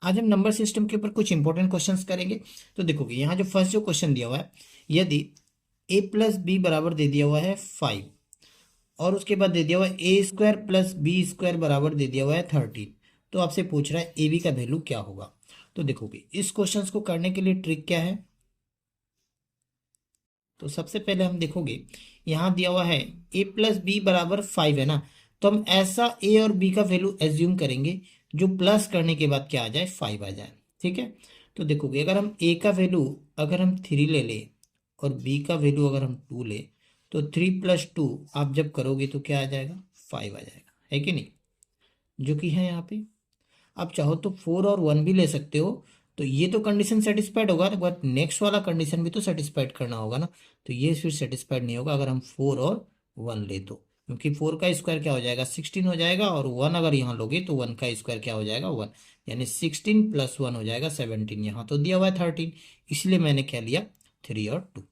आज हम number system के ऊपर कुछ इंपॉर्टेंट क्वेश्चंस करेंगे। तो देखोगे यहाँ जो फर्स्ट जो क्वेश्चन दिया हुआ है, यदि a प्लस बी बराबर दे दिया हुआ है 5 और उसके बाद दे दिया हुआ है ए स्क्वायर प्लस बी स्क्वायर बराबर दे दिया हुआ है 13, तो आपसे पूछ रहा है ए बी का वैल्यू क्या होगा। तो देखोगे इस क्वेश्चन को करने के लिए ट्रिक क्या है। तो सबसे पहले हम देखोगे यहाँ दिया हुआ है ए प्लस बी बराबर 5 है ना, तो हम ऐसा ए और बी का वैल्यू एज्यूम करेंगे जो प्लस करने के बाद क्या आ जाए, 5 आ जाए। ठीक है, तो देखोगे अगर हम ए का वैल्यू अगर हम 3 ले ले और बी का वैल्यू अगर हम 2 ले, तो 3 + 2 आप जब करोगे तो क्या आ जाएगा, 5 आ जाएगा, है कि नहीं, जो कि है यहाँ पे। आप चाहो तो 4 और 1 भी ले सकते हो, तो ये तो कंडीशन सेटिस्फाइड होगा, बट नेक्स्ट वाला कंडीशन भी तो सेटिस्फाइड करना होगा ना। तो ये फिर सेटिस्फाइड नहीं होगा अगर हम 4 और 1 ले तो, क्योंकि 4 का स्क्वायर क्या हो जाएगा, 16 हो जाएगा, और 1 अगर यहाँ लोगे तो 1 का स्क्वायर क्या हो जाएगा, 1, यानी 16 + 1 हो जाएगा 17। यहाँ तो दिया हुआ है 13, इसलिए मैंने क्या लिया, 3 और 2।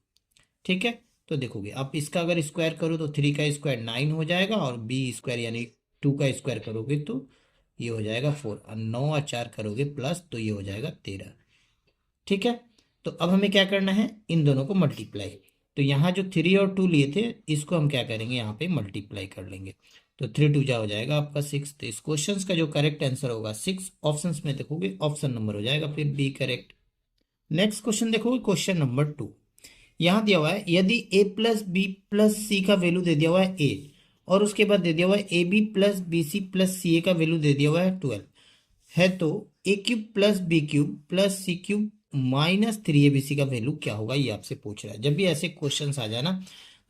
ठीक है, तो देखोगे आप इसका अगर स्क्वायर करो तो 3 का स्क्वायर 9 हो जाएगा, और बी स्क्वायर यानी 2 का स्क्वायर करोगे तो ये हो जाएगा 4, और 9 और 4 करोगे प्लस तो ये हो जाएगा 13। ठीक है, तो अब हमें क्या करना है, इन दोनों को मल्टीप्लाई। तो यहाँ जो 3 और 2 लिए थे इसको हम क्या करेंगे, यहाँ पे मल्टीप्लाई कर लेंगे। तो 3 2 जा हो जाएगा आपका 6। तो इस क्वेश्चन का जो करेक्ट आंसर होगा 6, ऑप्शन में देखोगे ऑप्शन नंबर हो जाएगा फिर बी करेक्ट। नेक्स्ट क्वेश्चन देखोगे, क्वेश्चन नंबर 2। यहाँ दिया हुआ है यदि a प्लस बी प्लस सी का वैल्यू दे दिया हुआ है a, और उसके बाद दे दिया हुआ है A B plus B C plus C A का वैल्यू दे दिया हुआ है 12 है, तो a cube plus B cube plus C cube minus 3abc का वैल्यू क्या होगा, ये आपसे पूछ रहा है। जब भी ऐसे क्वेश्चन आ जाए ना,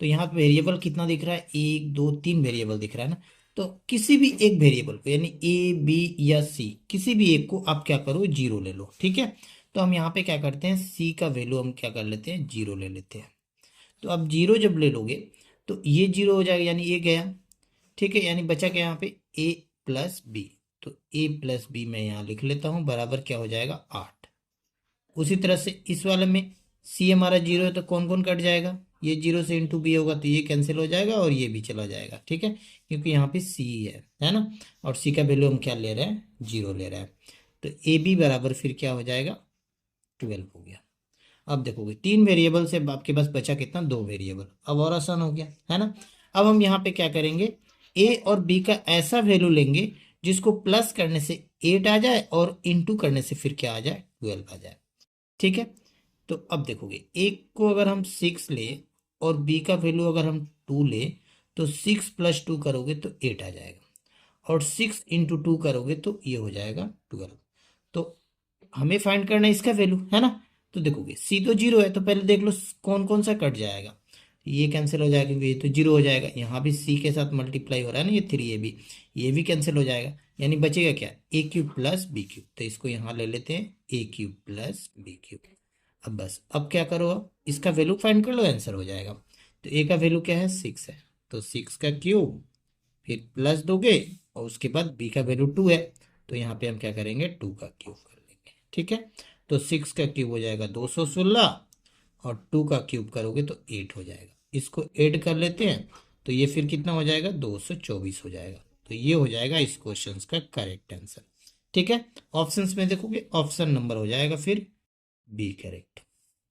तो यहाँ पे वेरिएबल कितना दिख रहा है, 1 2 3 वेरिएबल दिख रहा है ना, तो किसी भी एक वेरिएबल को यानी ए बी या सी किसी भी एक को आप क्या करो, जीरो ले लो। ठीक है, तो हम यहाँ पे क्या करते हैं, सी का वैल्यू हम क्या कर लेते हैं, जीरो ले लेते हैं। तो अब जीरो जब ले लोगे तो ये जीरो हो जाएगा, यानी ये गया। ठीक है, यानी बचा क्या यहाँ पे, ए प्लस बी। तो ए प्लस बी मैं यहाँ लिख लेता हूँ, बराबर क्या हो जाएगा, 8। उसी तरह से इस वाले में सी हमारा जीरो है, तो कौन कौन कट जाएगा, ये जीरो से इंटू बी होगा तो ये कैंसिल हो जाएगा और ये भी चला जाएगा। ठीक है, क्योंकि यहाँ पे सी है ना, और सी का वैल्यू हम क्या ले रहे हैं, जीरो ले रहे हैं। तो ए बी बराबर फिर क्या हो जाएगा, 12 हो गया। अब देखोगे 3 वेरिएबल से आपके पास बचा कितना, 2 वेरिएबल, अब और आसान हो गया है ना। अब हम यहाँ पे क्या करेंगे, ए और बी का ऐसा वैल्यू लेंगे जिसको प्लस करने से 8 आ जाए और इंटू करने से फिर क्या आ जाए, 12 आ जाए। ठीक है, तो अब देखोगे एक को अगर हम 6 ले और बी का वैल्यू अगर हम 2 ले, तो 6 + 2 करोगे तो 8 आ जाएगा, और 6 × 2 करोगे तो ये हो जाएगा 12। तो हमें फाइंड करना है इसका वैल्यू, है ना। तो देखोगे सी तो जीरो है, तो पहले देख लो कौन कौन सा कट जाएगा, ये कैंसिल हो जाएगा क्योंकि ये तो जीरो हो जाएगा, यहाँ भी सी के साथ मल्टीप्लाई हो रहा है ना, ये 3 ये भी कैंसिल हो जाएगा, यानी बचेगा क्या, ए क्यूब प्लस बी क्यूब। तो इसको यहाँ ले लेते हैं ए क्यूब प्लस बी क्यूब। अब बस अब क्या करो, अब इसका वैल्यू फाइंड कर लो, आंसर हो जाएगा। तो ए का वैल्यू क्या है, 6 है, तो 6 का क्यूब फिर प्लस दोगे, और उसके बाद बी का वैल्यू 2 है, तो यहाँ पे हम क्या करेंगे, 2 का क्यूब कर लेंगे। ठीक है, तो 6 का क्यूब हो जाएगा 216, और 2 का क्यूब करोगे तो 8 हो जाएगा। इसको ऐड कर लेते हैं, तो ये फिर कितना हो जाएगा, 224 हो जाएगा। तो ये हो जाएगा इस क्वेश्चन का करेक्ट आंसर। ठीक है, ऑप्शंस में देखोगे ऑप्शन नंबर हो जाएगा फिर बी करेक्ट।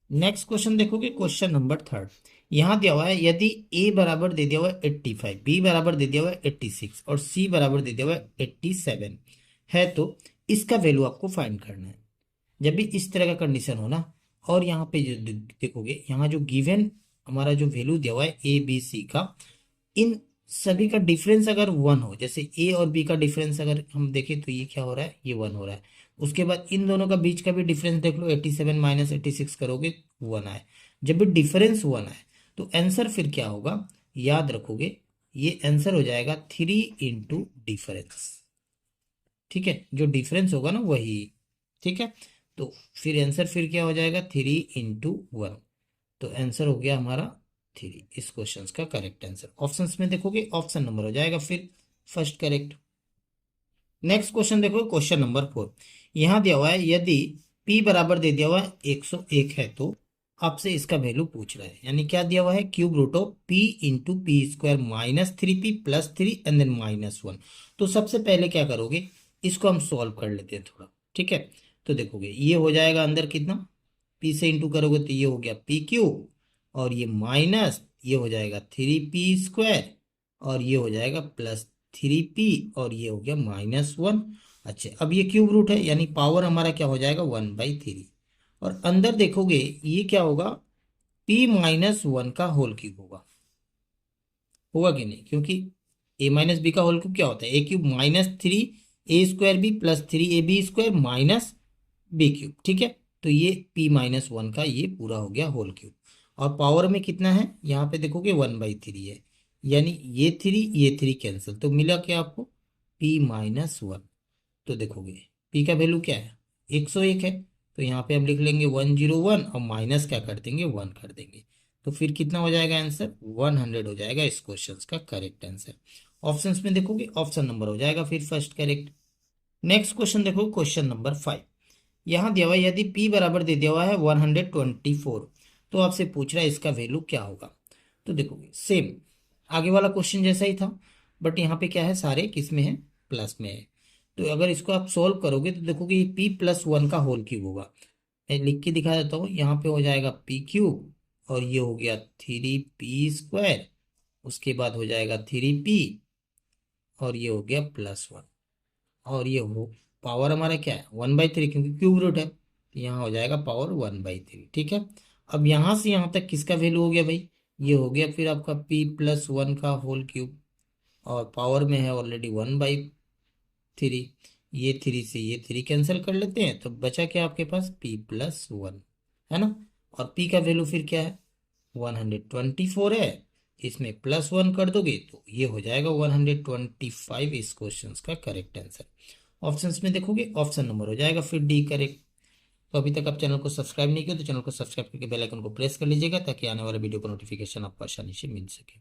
नेक्स्ट क्वेश्चन देखोगे, क्वेश्चन नंबर 3। यहाँ दिया हुआ है यदि a बराबर दे दिया हुआ है 85, b बराबर दे दिया हुआ है 86 और c बराबर दे दिया हुआ है 87 है, तो इसका वैल्यू आपको फाइंड करना है। जब भी इस तरह का कंडीशन हो ना, और यहाँ पे जो देखोगे यहाँ जो गिवन हमारा जो वैल्यू दिया हुआ है ए बी सी का, इन सभी का डिफरेंस अगर 1 हो, जैसे ए और बी का डिफरेंस अगर हम देखें तो ये क्या हो रहा है, ये 1 हो रहा है। उसके बाद इन दोनों का बीच का भी डिफरेंस देख लो, 87 - 86 करोगे 1 आए। जब भी डिफरेंस 1 आए तो आंसर फिर क्या होगा, याद रखोगे, ये आंसर हो जाएगा 3 × डिफरेंस। ठीक है, जो डिफरेंस होगा ना वही। ठीक है, तो फिर आंसर फिर क्या हो जाएगा, 3 × 1। तो आंसर हो गया हमारा 3, इस क्वेश्चन का करेक्ट आंसर। ऑप्शंस में देखोगे ऑप्शन नंबर हो जाएगा फिर फर्स्ट करेक्ट। नेक्स्ट क्वेश्चन देखो, क्वेश्चन नंबर 4। यहाँ दिया हुआ है यदि p बराबर दे दिया हुआ है 101 है, तो आपसे इसका वैल्यू पूछ रहा है। यानी क्या दिया हुआ है, cube root of p into P square -3p + 3 and then -1। तो सबसे पहले क्या करोगे, इसको हम सॉल्व कर लेते हैं थोड़ा। ठीक है। तो देखोगे ये हो जाएगा अंदर कितना, पी से इंटू करोगे तो ये हो गया पी क्यू, और ये माइनस ये हो जाएगा 3p² और ये हो जाएगा +3p और ये हो गया -1। अच्छा, अब ये क्यूब रूट है यानी पावर हमारा क्या हो जाएगा 1/3। और अंदर देखोगे ये क्या होगा, p-1 का होल क्यूब होगा। होगा कि नहीं, क्योंकि a-b का होल क्यूब क्या होता है, a³ -3a² +3ab² -b³ ठीक है। तो ये p-1 का ये पूरा हो गया होल क्यूब। और पावर में कितना है, यहाँ पे देखोगे 1/3 है, यानी ये थ्री कैंसिल, तो मिला क्या आपको p-1। तो देखोगे p का वैल्यू क्या है 101 है, तो यहाँ पे हम लिख लेंगे 101 और माइनस क्या कर देंगे 1 कर देंगे। तो फिर कितना हो जाएगा आंसर 100 हो जाएगा इस क्वेश्चन का करेक्ट आंसर। ऑप्शंस में देखोगे ऑप्शन नंबर हो जाएगा फिर फर्स्ट करेक्ट। नेक्स्ट क्वेश्चन देखो क्वेश्चन नंबर 5। यहाँ दिया हुआ है यदि p बराबर दे दिया हुआ है 124, तो आपसे पूछ रहा है इसका वैल्यू क्या होगा। तो देखोगे सेम आगे वाला क्वेश्चन जैसा ही था, बट यहाँ पे क्या है सारे किस में है, प्लस में है। तो अगर इसको आप सोल्व करोगे तो देखोगे ये p+1 का होल क्यूब होगा। मैं लिख के दिखा देता हूँ, यहाँ पे हो जाएगा p³ और ये हो गया 3p², उसके बाद हो जाएगा 3p और ये हो गया +1 और ये हो पावर हमारा क्या है 1/3 क्योंकि क्यूब रूट है, तो यहाँ हो जाएगा पावर 1/3 ठीक है। अब यहाँ से यहाँ तक किसका वैल्यू हो गया भाई, ये हो गया फिर आपका p+1 का होल क्यूब और पावर में है ऑलरेडी 1/3। ये 3 से ये 3 कैंसिल कर लेते हैं तो बचा क्या आपके पास p+1 है ना। और p का वैल्यू फिर क्या है 124 है, इसमें +1 कर दोगे तो ये हो जाएगा 125 इस क्वेश्चन का करेक्ट आंसर। ऑप्शंस में देखोगे ऑप्शन नंबर हो जाएगा फिर डी करेक्ट। तो अभी तक आप चैनल को सब्सक्राइब नहीं किया तो चैनल को सब्सक्राइब करके बेल आइकन को प्रेस कर लीजिएगा ताकि आने वाले वीडियो का नोटिफिकेशन आपको आसानी से मिल सके।